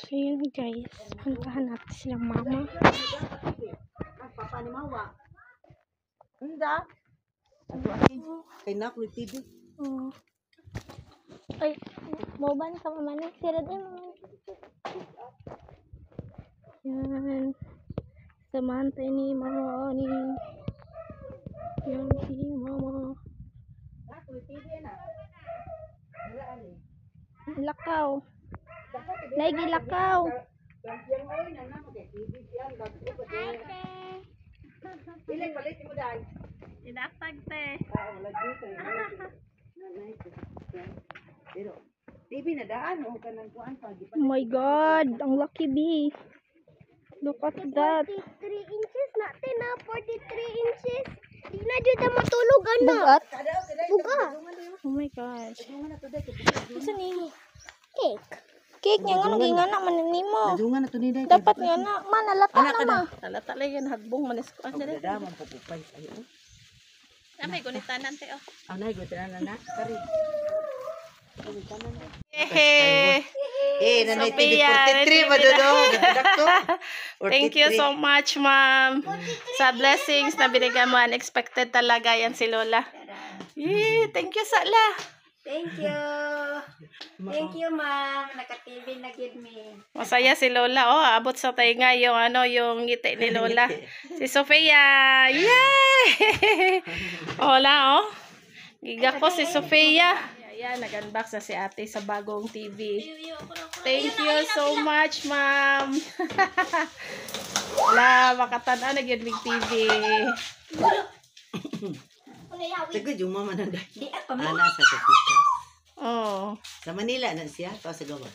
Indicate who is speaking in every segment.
Speaker 1: So yun guys, puntahan natin silang mama.
Speaker 2: Papa ni Mawa. Hindi. Kay nak ni TV.
Speaker 1: Oh. Ay, boban ka man eh. Sira din mo. Yan. Samahan tayo ni mama ni. Yan si mama. Lakaw. Lagi lakaw. Inatag te.
Speaker 2: Pero TV na daan o kanang kuan pa.
Speaker 1: Oh my god, ang lucky bee. Look at that.
Speaker 3: 43 inches natin na 43 inches. Di na dyan na matulog ano.
Speaker 1: Bugat.
Speaker 3: Buga.
Speaker 1: Oh my gosh. Isa ni
Speaker 3: Cake.
Speaker 1: cake nga nga nga na mananimo.
Speaker 2: Nadungan na to ni day.
Speaker 1: Dapat nga na manalata
Speaker 2: Anak ka
Speaker 1: na ma.
Speaker 2: na.
Speaker 1: Talata lang yan hagbong manis ko. Ano rin?
Speaker 2: Daman pupupay. Ayo.
Speaker 1: Samay gunitanan te oh.
Speaker 2: Anay gutan na kari.
Speaker 1: Hehe.
Speaker 2: Nanay
Speaker 1: Sophia,
Speaker 2: 43 ba dodo? Dakto.
Speaker 1: Thank you so much, ma'am. Sa blessings na binigyan mo. Unexpected talaga yan si Lola. Thank you, Sala.
Speaker 3: Thank you. Thank you, ma'am. Naka-TV na give me.
Speaker 1: Masaya si Lola. Oh, abot sa tainga yung yung ngiti ni Lola. Si Sophia. Yay! Hola, oh. Giga ko si Sophia. Ayan, nag-unbox na si ate sa bagong TV. Thank you so much, ma'am. Wala, makatana na yun ng TV.
Speaker 2: Sagad yung mama na day.
Speaker 3: Di ako
Speaker 2: Ana sa Kapita.
Speaker 1: Oh,
Speaker 2: Sa Manila na siya, to sa gawa.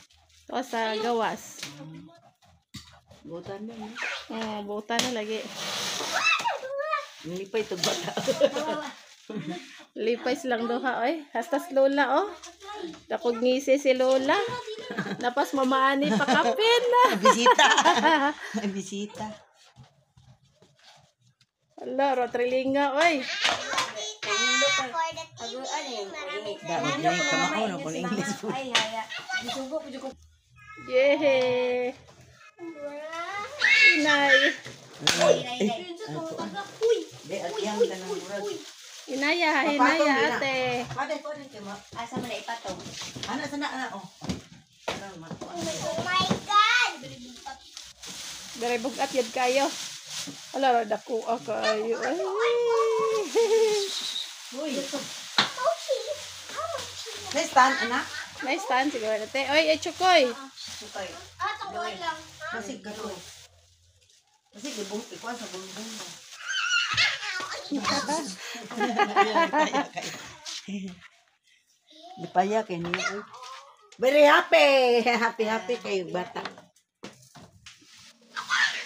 Speaker 1: ito sa gawas.
Speaker 2: Butan na.
Speaker 1: Oh, buta na lagi.
Speaker 2: Nilipay to bata.
Speaker 1: Lipay silang duha, oy. Hastas Lola, oh. Dakog ngisi si Lola. Napas mamaani pa kapin na.
Speaker 2: Bisita. Bisita.
Speaker 1: Ala, rotrilinga, oy.
Speaker 2: Dapat yung kamao na kung English po.
Speaker 1: Yehe. Inay.
Speaker 2: Di, at yang tanang murag.
Speaker 1: Inaya, inaya, ate.
Speaker 2: Pade, kaya ma.
Speaker 3: Asa mo na ipatong?
Speaker 2: Ana, sana, ana, oh. Ano, ma.
Speaker 3: Oh my God!
Speaker 1: Dari bugat yun kayo. Ala, dako kayo. Ay.
Speaker 2: Uy. May stand, anak.
Speaker 1: May stand siguro, ate. Oy, chukoy.
Speaker 2: Sukay.
Speaker 3: Tungkol lang.
Speaker 2: Kasi gano'n. Kasi ikuan sa bumbong mo. Dipaya kay niya. Very happy. Happy kayo bata.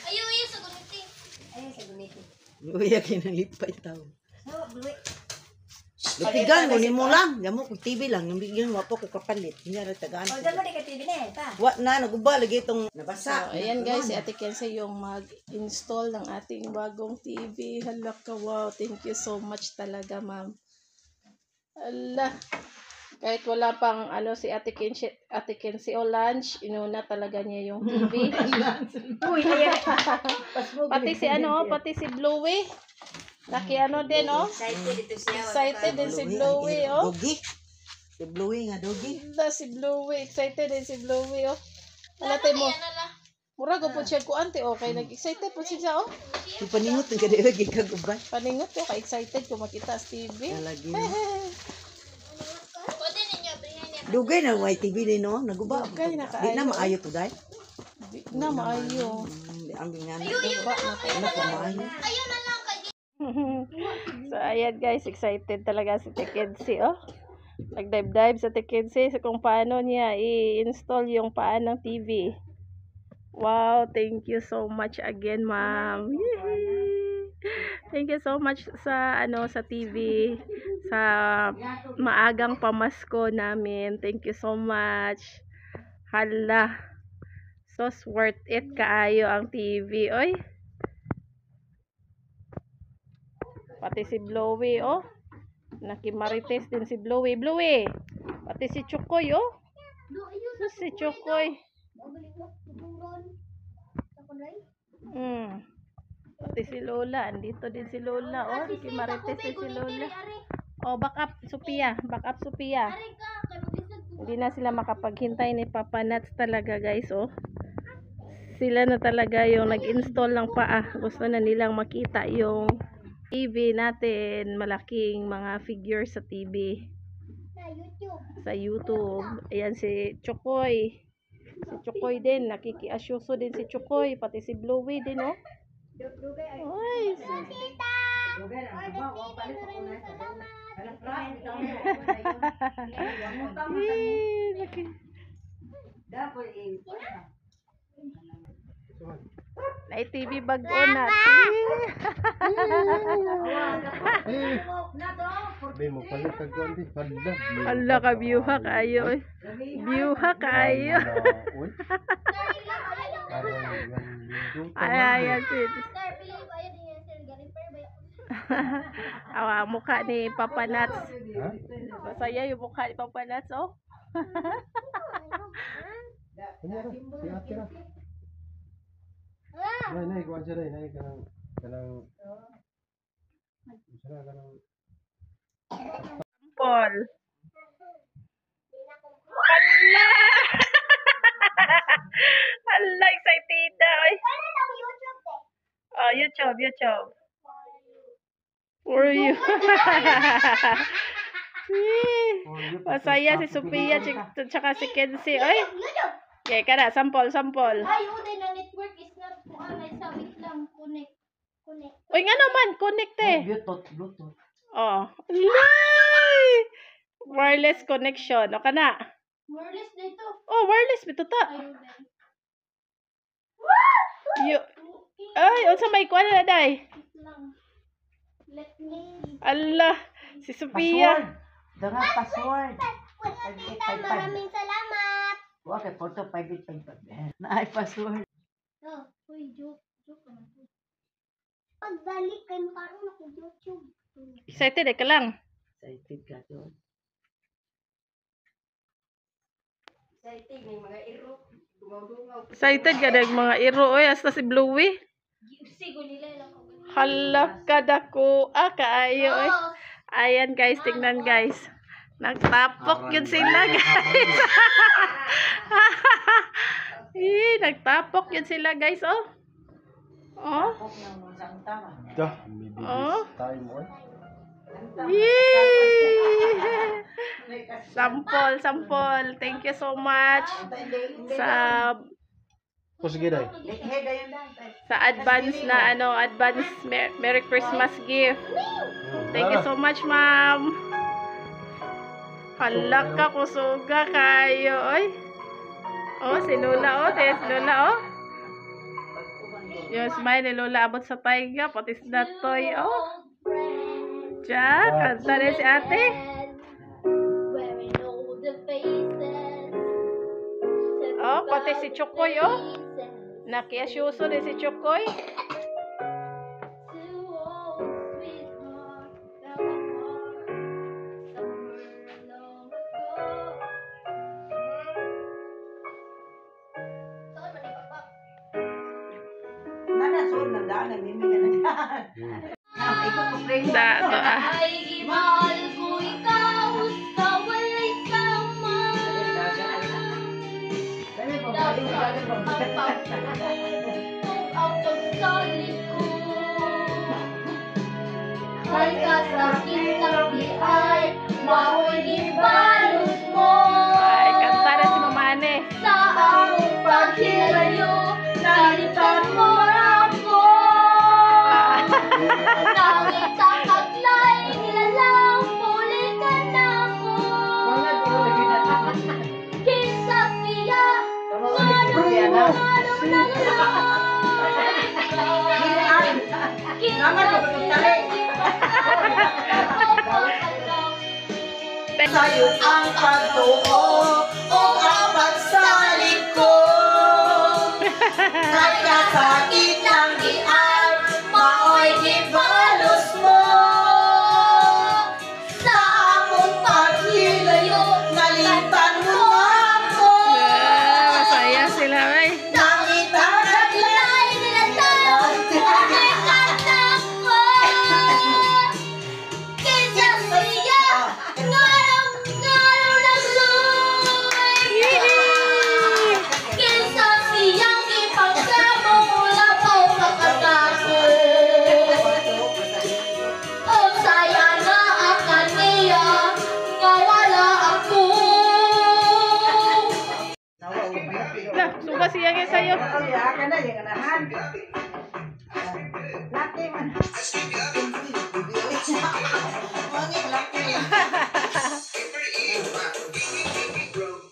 Speaker 3: Ayaw, sa guniting. Ayaw, sa guniting.
Speaker 2: Uya kinalipay tao.
Speaker 3: No, blue.
Speaker 2: Lupigan mo ni mo lang. Damo ko TV lang. Nabigyan mo po ko kapalit. Hindi na tagaan.
Speaker 3: O, dyan mo di ka TV na ta.
Speaker 2: Wa na naguba lagi itong
Speaker 1: So,
Speaker 2: nabasa.
Speaker 1: ayan guys, si Ate Kenzie yung mag-install ng ating bagong TV. Hala ka, wow. Thank you so much talaga, ma'am. Hala. Kahit wala pang si Ate Kenzie o lunch, inuna talaga niya yung TV.
Speaker 3: Uy, ayan.
Speaker 1: Pati si pati si Bluey. Laki din, oh.
Speaker 3: Excited ito siya.
Speaker 1: Excited din si Bluey, oh.
Speaker 2: Dogi. Si Bluey nga dogi.
Speaker 1: Hala, si Bluey. Excited din si Bluey, oh. Alate mo. Mura ko po siya ko, ante, oh. Kaya nag-excited po siya, oh.
Speaker 2: Si paningot ng kada lagi kaguban.
Speaker 1: Paningot ko, ka-excited ko makita sa TV.
Speaker 2: Lagi.
Speaker 3: Pwede ninyo, bringan niya.
Speaker 2: Dugay na may TV ni no, naguba.
Speaker 1: Dugay na
Speaker 2: Di na
Speaker 1: kaayo.
Speaker 2: maayo to dai.
Speaker 1: Di na maayo.
Speaker 2: Ang gingan.
Speaker 1: Diba na tayo.
Speaker 2: Ano ko maayo?
Speaker 3: Ayaw na lang kay
Speaker 1: So, ayan guys, excited talaga si Tekensi, oh. Nag-dive sa Tekensi kung paano niya i-install yung paan ng TV. Wow, thank you so much again, ma'am. Thank you so much sa sa TV, sa maagang pamasko namin. Thank you so much. Hala. So worth it kaayo ang TV, oy. Pati si Blowy, oh. Nakimarites din si Blowy. Blowy! Pati si Chukoy, oh. Si Chukoy. si Lola. Andito din si Lola. Oh, si Marites din si Lola. Oh, back up, Sophia. Back up, Sophia. Hindi na sila makapaghintay ni Papa Nuts talaga, guys. Oh. Sila na talaga yung nag-install ng paa. Gusto na nilang makita yung TV natin. Malaking mga figures sa TV. Sa YouTube. Ayan si Chokoy. Si Chokoy din. Nakikiasyuso din si Chokoy. Pati si Bluey din, oh. Uy, na TV bago na. Ala ka biuha kayo. Biuha kayo. Ayan si awa mukha ni Papa Nuts. Masaya yung mukha ni Papa Nuts, oh.
Speaker 4: Nay, kuan siya nay, kanang
Speaker 1: Paul. Hala! Hala, excited na, oy. Oh, YouTube. For you. Masaya si Sophia tsaka si Kenzie, oy. Okay, kada, sample.
Speaker 3: Ay, uday na network is not sabit lang. Connect.
Speaker 1: Uy, nga naman, connect eh.
Speaker 2: Bluetooth.
Speaker 1: Oh. Lay! Wireless connection. O ka na.
Speaker 3: Wireless na ito.
Speaker 1: Oh, wireless. Bito ta.
Speaker 3: Ay, uday.
Speaker 1: Ay, unsa may kuha na day?
Speaker 3: Lang. Let me see.
Speaker 1: Allah, si Sophia.
Speaker 2: Dara password.
Speaker 3: Maraming salamat.
Speaker 2: Okay, photo 585. Na ay password.
Speaker 3: Oh, uy, joke ka na. Pagbalik kayo parang naka-YouTube.
Speaker 1: Excited ka lang.
Speaker 2: Excited ka doon. Excited ng mga iro. Dumaw-dumaw.
Speaker 1: Excited ka ng mga iro. Oy, hasta si Bluey.
Speaker 3: Sigo nila lang ako.
Speaker 1: Hala ka dako. Kaayo. Oy. Ayan guys, tingnan guys. Nagtapok yun sila guys. Nagtapok yun sila guys, oh. Oh. Oh. Yay! Sample. Thank you so much sa advance na advance Merry Christmas gift. Thank you so much, ma'am. Hala ka kusuga kayo, oy. Oh, si Lola, oh. Si Lola, oh. Yung smile ni Lola abot sa taiga, pati si Datoy, oh. Diyan, kanta rin si ate. Oh, pati si Chokoy, oh. Nakiasyuso din si Chokoy. Dato, ah.
Speaker 3: Ay, mahal ko ikaw sa walay sama. Ang pagsalit ko ay kasakit ng ay mao'y ibalos mo.
Speaker 1: Ay, kanta rin si Mamane.
Speaker 3: Sa akong paghilayo, nalitan mo ako. Nangit ang kaglay, nilalang pulikan ako. Kinsa siya, anong
Speaker 2: Sa'yo ang pagtuo o ang pagsalit ko. Kaya sakit ng dian, mao'y ibalos mo. Sa akong paghilayo, nalitan mo ako.
Speaker 1: Masaya sila, ay.
Speaker 2: Nangitang saglay, nilalang pulikan
Speaker 1: Suga siya kayo sa'yo.
Speaker 2: Akan na yung anahan. Laki man. Mangit laki.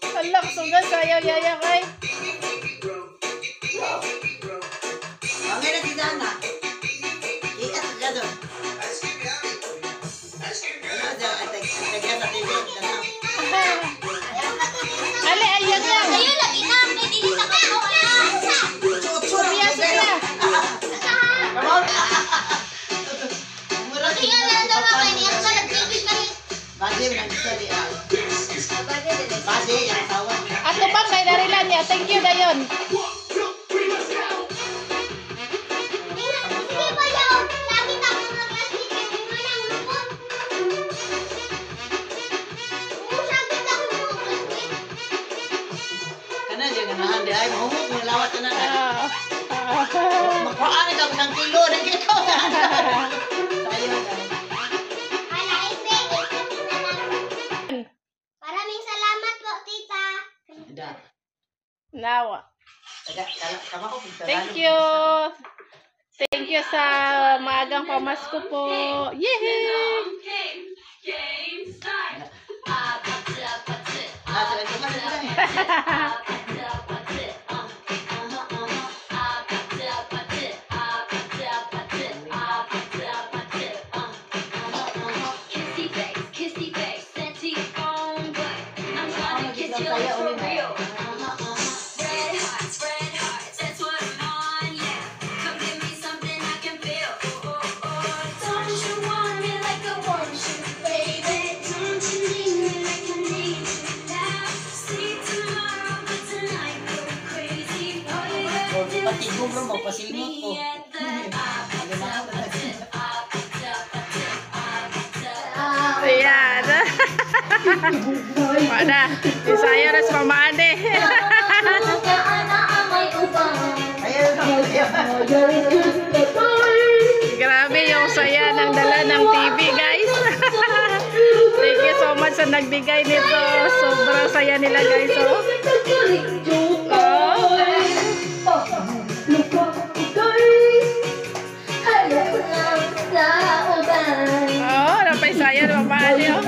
Speaker 1: Alak, suga sa'yo, yaya kay.
Speaker 2: Mangit na tinana. Iat ka doon.
Speaker 1: Ale, ayan yan.
Speaker 3: Ayun, lagi na. May dilis na ka.
Speaker 1: Suya, suya.
Speaker 3: Tingnan na lang daw kayo. Niyak ka nag-tibig ka rin.
Speaker 2: Bade mo nang isa di ah. Bade yung asawa niya.
Speaker 1: Ato bang kay darilan niya. Thank you, dayon.
Speaker 3: Sige pa yaw. Lagi tayo ng plastic. Hindi mo nang lupot. Sabi tayo ng plastic.
Speaker 2: Kana dyan anahan di ay mahumok mo lawat na na.
Speaker 1: Ah.
Speaker 2: Makuhaan ka ng kilo ng kilo. Sayo na.
Speaker 3: Maraming salamat po, tita.
Speaker 2: Da.
Speaker 1: Nawa.
Speaker 2: Kama ko
Speaker 1: Thank you. Thank you sa maagang pamasko po. Yehey!
Speaker 2: Pati gubro mo, pasilmot ko.
Speaker 1: Ayan. Pada, isaya ras pamane. Grabe yung saya ng dala ng TV, guys. Thank you so much sa nagbigay nito. Sobrang saya nila, guys. Oh, napay saya ng pamane, oh.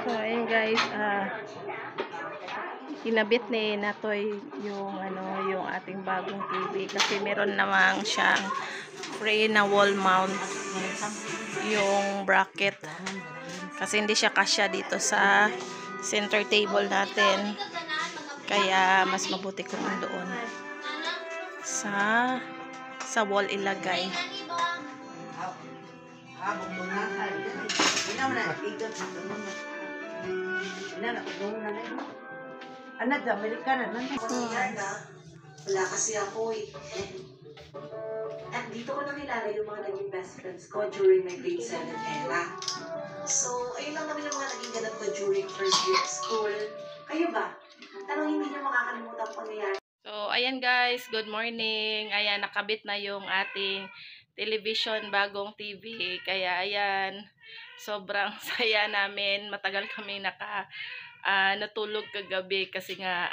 Speaker 1: So, ayun guys, kinabit ni Natoy yung yung ating bagong TV kasi meron namang siyang free na wall mount yung bracket kasi hindi siya kasya dito sa center table natin, kaya mas mabuti kung doon sa wall ilagay.
Speaker 2: Anak, Amerikana na.
Speaker 5: Wala kasi ako eh. At dito ko nakilala yung mga naging best friends ko during my grade 7 era. So, ayun lang naman yung mga naging ganap ko during first year of school. Kayo ba? Tanong hindi niyo makakalimutan po nangyari.
Speaker 1: So, ayan guys, good morning. Ayan, nakabit na yung ating television, bagong TV. Kaya ayan, sobrang saya namin. Matagal kami natulog kagabi kasi nga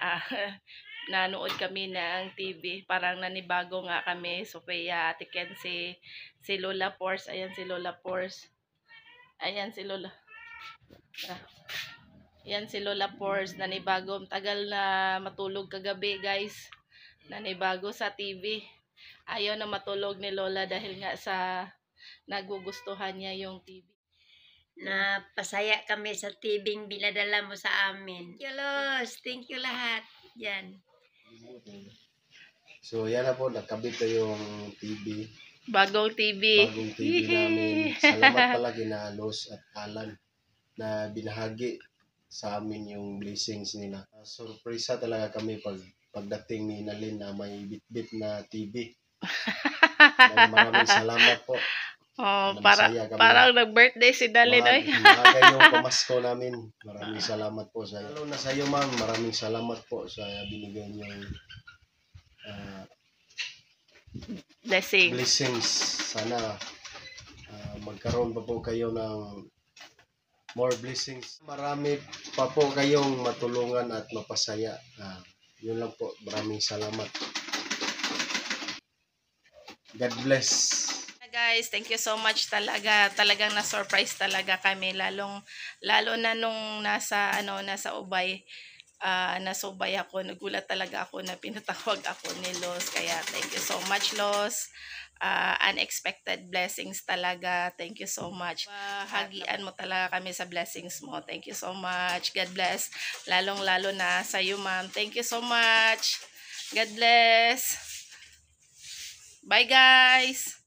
Speaker 1: nanood kami ng TV. Parang nanibago nga kami. Sophia, Ate Kenzie, si Lola Force. Ayan si Lola Force. Ayan si Lola. Yan si Lola Pors, nanibago. Tagal na matulog kagabi, guys. Nanibago sa TV. Ayaw na matulog ni Lola dahil nga sa nagugustuhan niya yung TV.
Speaker 6: Napasaya kami sa tibing binadala mo sa amin. Thank you, Los. Thank you lahat. Yan.
Speaker 4: So yan na po, nakabit ko yung TV.
Speaker 1: Bagong TV.
Speaker 4: Bagong TV namin. Salamat pala kina Los at Alan na binahagi sa amin yung blessings nila. Surpresa talaga kami pagdating ni Nalin na may bit-bit na TV. Maraming salamat po.
Speaker 1: Oh,
Speaker 4: Masaya kami.
Speaker 1: parang nag-birthday si Dalin. Ay.
Speaker 4: Maaga yung pamasko namin. Maraming salamat po sa iyo. Lalo na sa iyo, ma'am. Maraming salamat po sa binigay niyong
Speaker 1: Blessing.
Speaker 4: blessings. Sana magkaroon pa po kayo ng more blessings. Marami pa po kayong matulungan at mapasaya. Yun lang po. Maraming salamat. God bless.
Speaker 1: Guys, thank you so much talaga. Talagang na-surprise talaga kami lalo na nung nasa Ubay. Nasubay ako, nagulat talaga ako na pinatawag ako ni Los. Kaya thank you so much, Los. Unexpected blessings talaga. Thank you so much. Hagian mo talaga kami sa blessings mo. Thank you so much. God bless. Lalong-lalo na sa iyo, ma'am. Thank you so much. God bless. Bye, guys.